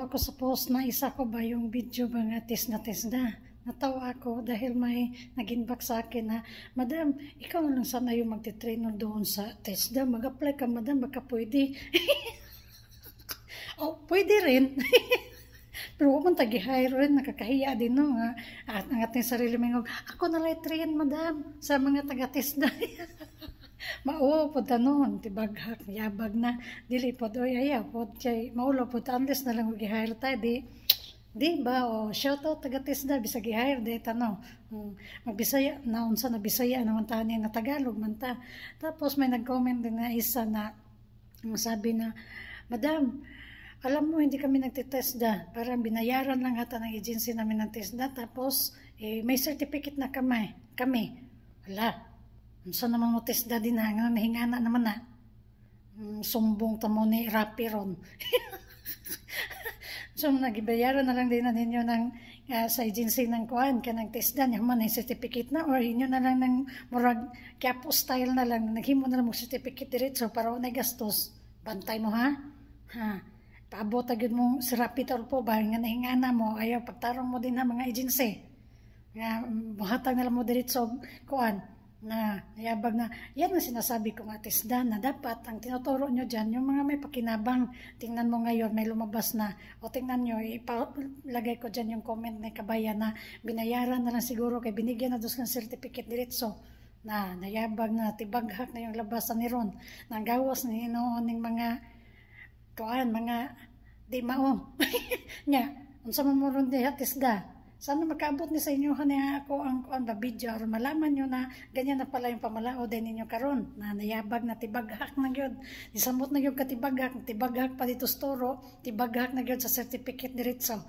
natawa ako sa post na isa ko ba yung video mga test na. Natawa ako dahil may nag-inbox sa akin na, Madam, ikaw na lang sana yung magtitrainer doon sa TESDA. Mag-apply ka, Madam, baka pwede. Oh, pwede rin. Pero huwag mong tag-hire rin, nakakahiya din no nga. At ang ating sarili mingog, ako na lang train, Madam, sa mga taga-TESDA. Mao po tanon tibaghak yabag na dili pod oy ayaw pod kay maulo pod unless na lang gi-hire ta di ba o shout out taga TESDA bisag gi-hire de tano magbisaya na unsa na bisaya naman tani na Tagalog man ta. Tapos may nag-comment din na isa na sabi na, Madam, alam mo hindi kami nagte-TESDA, parang binayaran lang ata ng agency namin ng TESDA tapos may certificate na kami wala. So naman mo TESDA din na, nga nahingana naman na. Sumbong tamo ni Rappi ron. So nagibayaran na lang din na ninyo ng, sa agency ng kuan, kanang TESDA, niya man ay certificate na, or inyo na lang ng murag Quiapo style na lang, naghimo na lang mo certificate diretso para wala gastos. Bantay mo ha? Paabot agad mo si Rappi po ba, nga nahingana mo, ayaw pagtarong mo din na mga agency. Nga, buhatag na lang mo diretso kuan. Na yabag na yan ang sinasabi ko nga TESDA na dapat ang tinuturo nyo dyan yung mga may pakinabang. Tingnan mo ngayon may lumabas na o tingnan nyo ipalagay ko dyan yung comment na kabayan na binayaran na lang siguro kay binigyan na dos ng certificate diretso na nayabag na tibaghak na yung labasan ni Ron nang gawas ni noon ng mga kuan mga di mao nya unsa man mo ron diha TESDA. Sana makaabot ni sa inyo niya ako ang video or malaman nyo na ganyan na pala yung pamalao din ninyo karon na nayabag na tibaghak na gyud. Nisamot na gyud ka tibaghak pa dito storo, tibaghak na gyud sa certificate diretso.